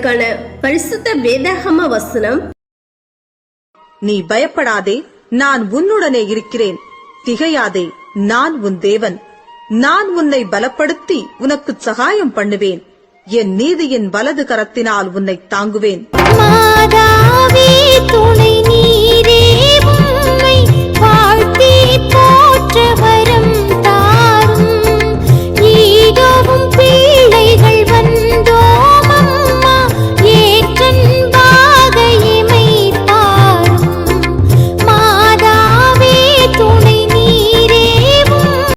நாளுக்கான பரிசுத்த வேதாகம வசனம். நீ பயப்படாதே, நான் உன்னுடனே இருக்கிறேன். திகையாதே, நான் உன் தேவன். நான் உன்னை பலப்படுத்தி உனக்கு சகாயம் பண்ணுவேன். என் நீதியின் வலது கரத்தினால் உன்னை தாங்குவேன். மாதாவே துணை நீரே, உம்மை வாழ்த்தி